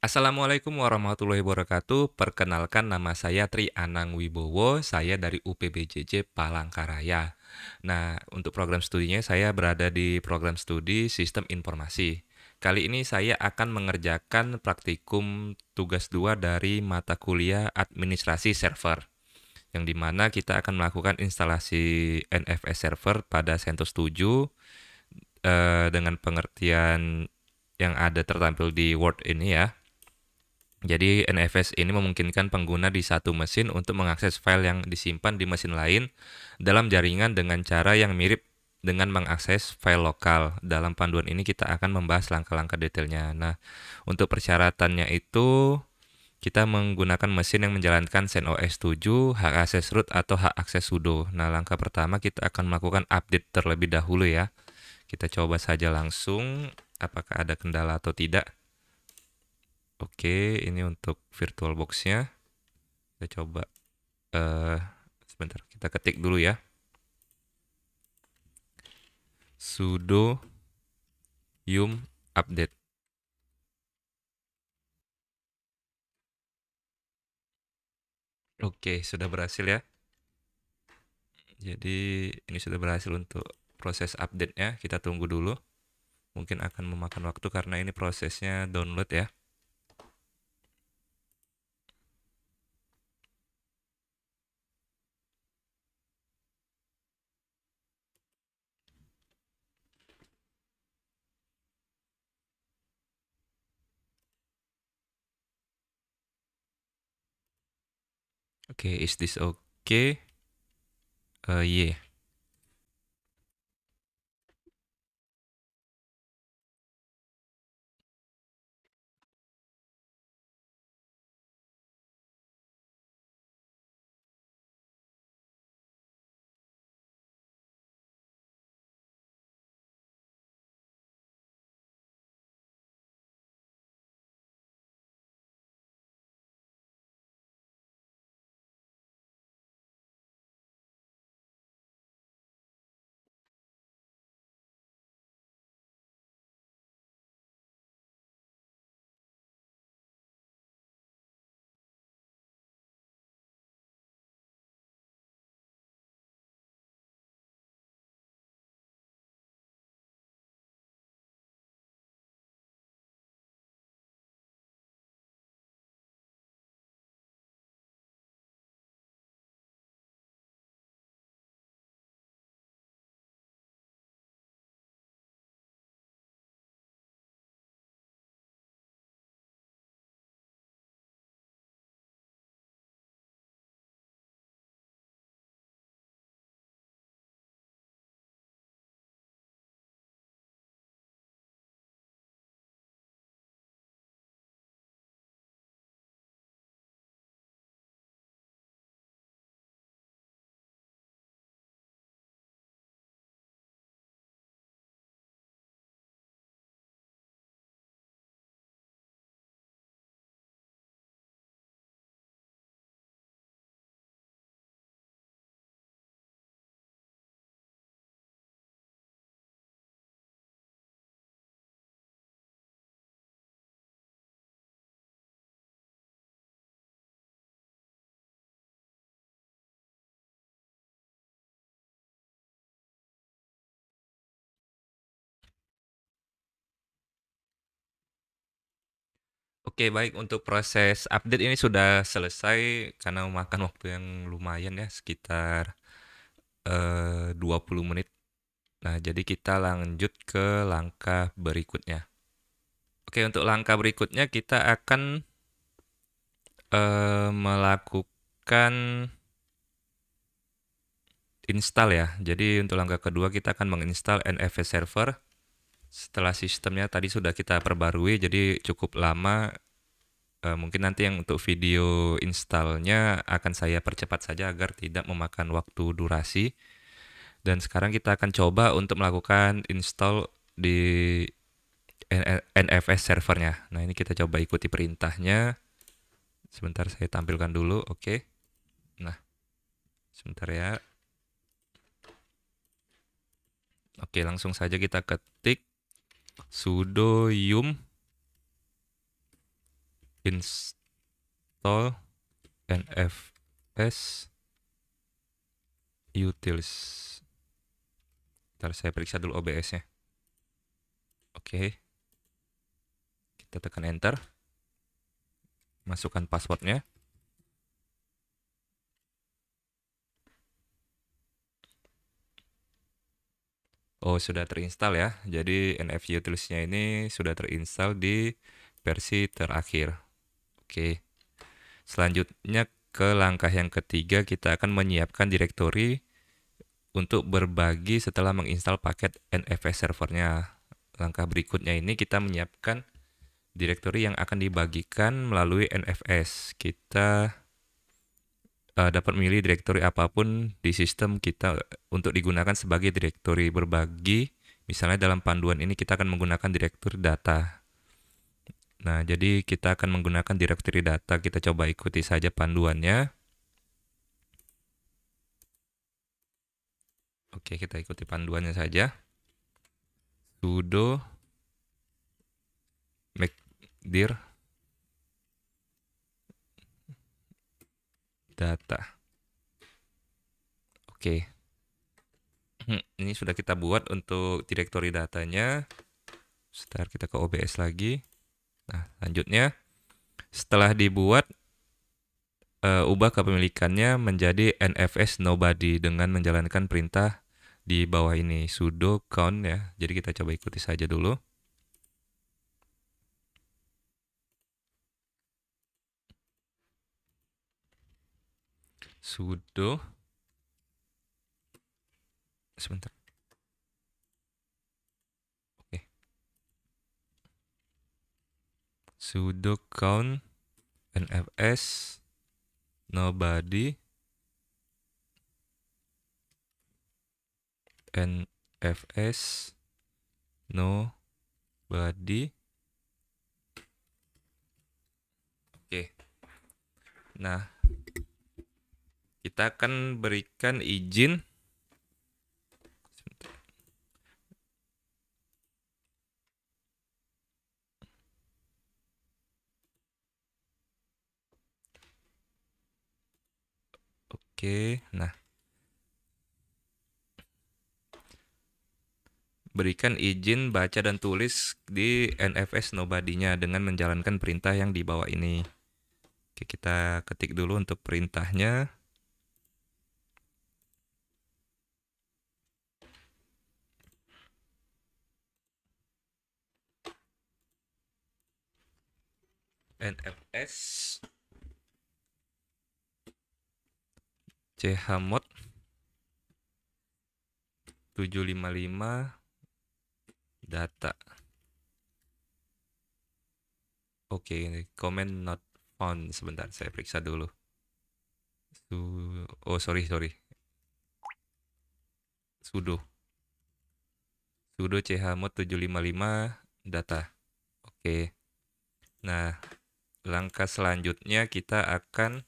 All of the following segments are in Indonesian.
Assalamualaikum warahmatullahi wabarakatuh. Perkenalkan nama saya Tri Anang Wibowo, saya dari UPBJJ Palangkaraya. Nah, untuk program studinya saya berada di program studi Sistem Informasi. Kali ini saya akan mengerjakan praktikum tugas 2 dari mata kuliah Administrasi Server, yang dimana kita akan melakukan instalasi NFS server pada CentOS 7 dengan pengertian yang ada tertampil di Word ini ya. Jadi NFS ini memungkinkan pengguna di satu mesin untuk mengakses file yang disimpan di mesin lain dalam jaringan dengan cara yang mirip dengan mengakses file lokal. Dalam panduan ini kita akan membahas langkah-langkah detailnya. Nah, untuk persyaratannya itu kita menggunakan mesin yang menjalankan CentOS 7, hak akses root atau hak akses sudo. Nah, langkah pertama kita akan melakukan update terlebih dahulu ya. Kita coba saja langsung apakah ada kendala atau tidak. Oke, ini untuk VirtualBox-nya. Kita coba eh sebentar, kita ketik dulu ya. Sudo yum update. Oke, sudah berhasil ya. Jadi ini sudah berhasil untuk proses update-nya. Kita tunggu dulu. Mungkin akan memakan waktu karena ini prosesnya download ya. Oke, is this okay? Yeah. Oke, baik, untuk proses update ini sudah selesai karena memakan waktu yang lumayan ya, sekitar 20 menit. Nah, jadi kita lanjut ke langkah berikutnya. Oke, untuk langkah berikutnya kita akan melakukan install ya. Jadi untuk langkah kedua kita akan menginstal NFS server. Setelah sistemnya tadi sudah kita perbarui, jadi cukup lama. Mungkin nanti yang untuk video installnya akan saya percepat saja agar tidak memakan waktu durasi. Dan sekarang kita akan coba untuk melakukan install di NFS servernya. Nah, ini kita coba ikuti perintahnya. Sebentar saya tampilkan dulu, oke. Nah, sebentar ya. Oke, langsung saja kita ketik sudo yum install nfs utils. Ntar saya periksa dulu OBS-nya. Oke. Kita tekan enter. Masukkan passwordnya. Oh, sudah terinstall ya. Jadi NF Utils-nya ini sudah terinstall di versi terakhir. Oke. Selanjutnya ke langkah yang ketiga, kita akan menyiapkan direktori untuk berbagi setelah menginstal paket NFS servernya. Langkah berikutnya ini kita menyiapkan direktori yang akan dibagikan melalui NFS. Kita dapat memilih direktori apapun di sistem kita untuk digunakan sebagai direktori berbagi. Misalnya dalam panduan ini kita akan menggunakan direktori data. Nah, jadi kita akan menggunakan direktori data. Kita coba ikuti saja panduannya. Oke, kita ikuti panduannya saja. Sudo make dir data. Oke. Ini sudah kita buat untuk direktori datanya. Sebentar, kita ke OBS lagi. Nah, selanjutnya setelah dibuat, ubah kepemilikannya menjadi NFS nobody dengan menjalankan perintah di bawah ini, sudo count ya. Jadi kita coba ikuti saja dulu. Sudo, sebentar. Oke. Sudo count NFS nobody NFS nobody. Oke. Nah, kita akan berikan izin. Sebentar. Oke, nah. Berikan izin baca dan tulis di NFS nobody-nya dengan menjalankan perintah yang di bawah ini. Oke, kita ketik dulu untuk perintahnya. NFS chmod 755 data. Oke, comment not found. Sebentar, saya periksa dulu. Oh, sorry. Sudo chmod 755 data. Oke. Nah, langkah selanjutnya kita akan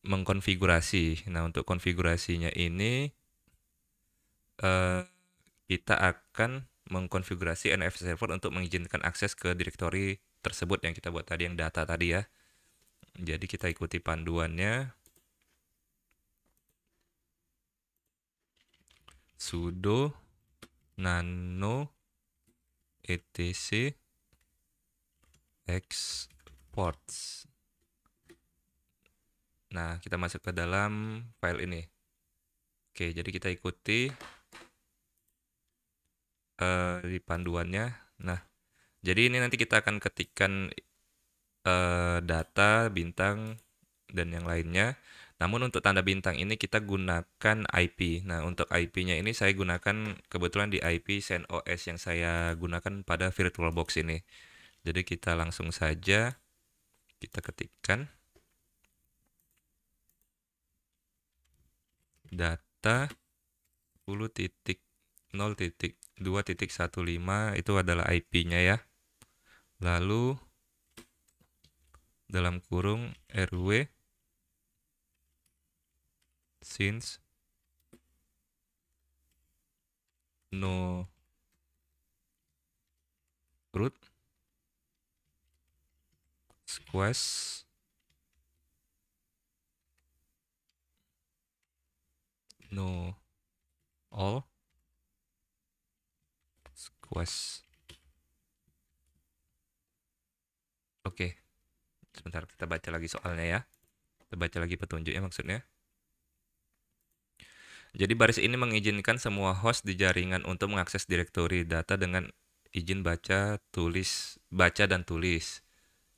mengkonfigurasi. Nah, untuk konfigurasinya ini kita akan mengkonfigurasi NFS server untuk mengizinkan akses ke direktori tersebut yang kita buat tadi, yang data tadi ya. Jadi kita ikuti panduannya. Sudo nano etc exports. Nah, kita masuk ke dalam file ini. Oke, jadi kita ikuti di panduannya. Nah, jadi ini nanti kita akan ketikkan data, bintang, dan yang lainnya. Namun untuk tanda bintang ini kita gunakan IP. Nah, untuk IP-nya ini saya gunakan kebetulan di IP CentOS yang saya gunakan pada VirtualBox ini. Jadi kita langsung saja kita ketikkan data 10.0.2.15 itu adalah IP-nya ya. Lalu dalam kurung RW since no root squash no all squash. Oke, sebentar kita baca lagi soalnya ya. Kita baca lagi petunjuknya maksudnya. Jadi baris ini mengizinkan semua host di jaringan untuk mengakses direktori data dengan izin baca dan tulis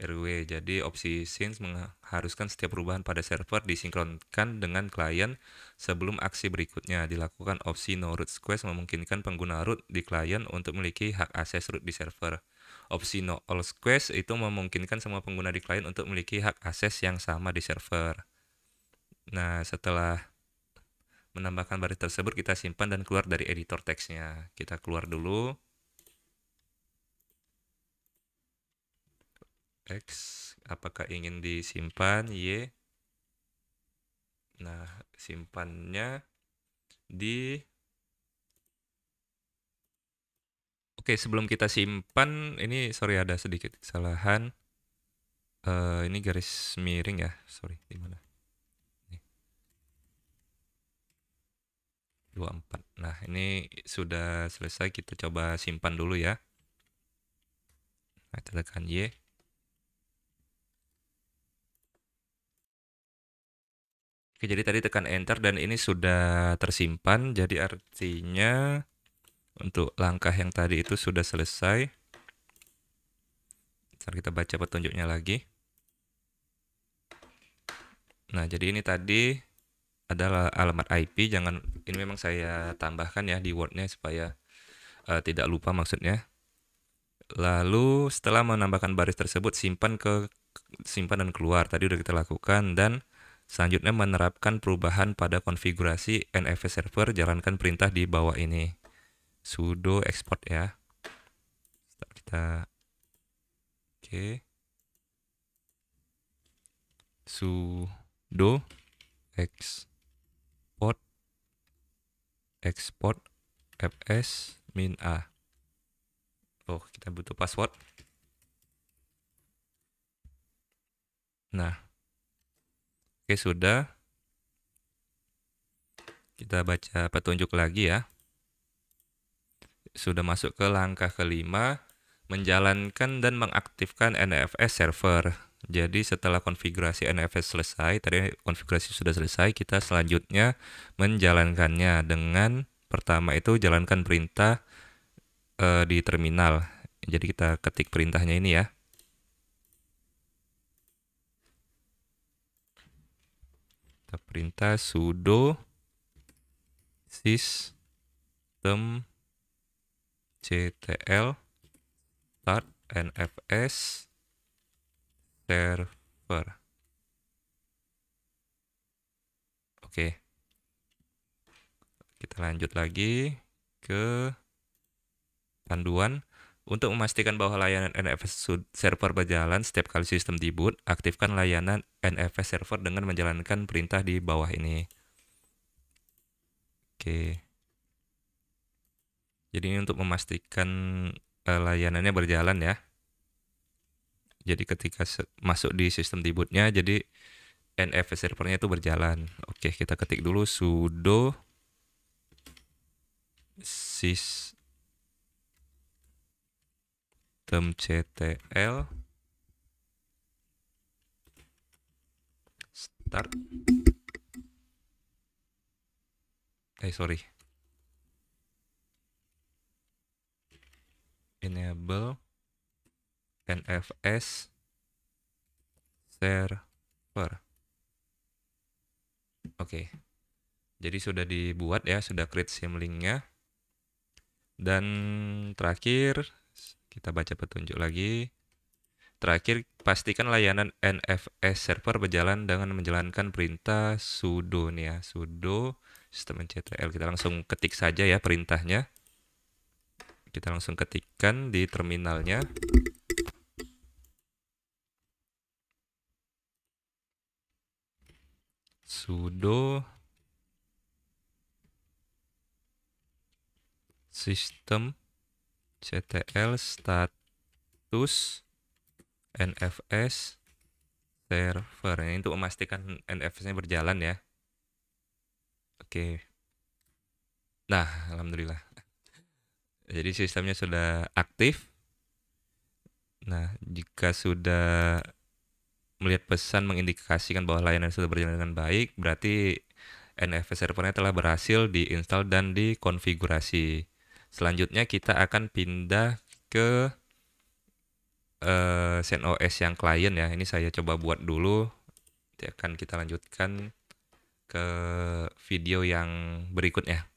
RW. Jadi opsi sync mengharuskan setiap perubahan pada server disinkronkan dengan klien sebelum aksi berikutnya dilakukan. Opsi no root squash memungkinkan pengguna root di klien untuk memiliki hak akses root di server. Opsi no all squash itu memungkinkan semua pengguna di klien untuk memiliki hak akses yang sama di server. Nah, setelah menambahkan baris tersebut, kita simpan dan keluar dari editor teksnya. Kita keluar dulu. X, apakah ingin disimpan? Y. Nah, simpannya di... Oke, sebelum kita simpan, ini sorry ada sedikit kesalahan. Ini garis miring ya, sorry, di mana? 24. Nah, ini sudah selesai, kita coba simpan dulu ya. Nah, kita tekan Y. Oke, jadi tadi tekan enter dan ini sudah tersimpan, jadi artinya untuk langkah yang tadi itu sudah selesai. Ntar kita baca petunjuknya lagi. Nah, jadi ini tadi adalah alamat IP, ini memang saya tambahkan ya di Word-nya supaya tidak lupa maksudnya. Lalu setelah menambahkan baris tersebut, simpan dan keluar. Tadi udah kita lakukan, dan selanjutnya menerapkan perubahan pada konfigurasi NFS server, jalankan perintah di bawah ini. Sudo export ya. Kita oke. Sudo export fs min a. Oh, kita butuh password. Nah, oke sudah. Kita baca petunjuk lagi ya. Sudah masuk ke langkah kelima, menjalankan dan mengaktifkan NFS server. Jadi setelah konfigurasi NFS selesai, tadi konfigurasi sudah selesai, kita selanjutnya menjalankannya dengan pertama itu jalankan perintah di terminal. Jadi kita ketik perintahnya ini ya. Kita perintah sudo systemctl start NFS server. Oke. Kita lanjut lagi ke panduan. Untuk memastikan bahwa layanan NFS server berjalan setiap kali sistem diboot, aktifkan layanan NFS server dengan menjalankan perintah di bawah ini. Oke. Jadi ini untuk memastikan layanannya berjalan ya. Jadi ketika masuk di sistem dibootnya, jadi NFS servernya itu berjalan. Oke, kita ketik dulu sudo systemctl start. Sorry. Enable NFS server. Oke. Jadi sudah dibuat ya, sudah create symlink-nya. Dan terakhir, kita baca petunjuk lagi. Terakhir, pastikan layanan NFS server berjalan dengan menjalankan perintah sudo nih ya, sudo systemctl. Kita langsung ketik saja ya perintahnya. Kita langsung ketikkan di terminalnya. Sudo systemctl status NFS server. Ini untuk memastikan NFS-nya berjalan ya. Oke. Nah, alhamdulillah. Jadi sistemnya sudah aktif. Nah, jika sudah melihat pesan mengindikasikan bahwa layanan sudah berjalan dengan baik, berarti NFS servernya telah berhasil diinstal dan dikonfigurasi. Selanjutnya kita akan pindah ke CentOS yang klien ya. Ini saya coba buat dulu. Nanti akan kita lanjutkan ke video yang berikutnya.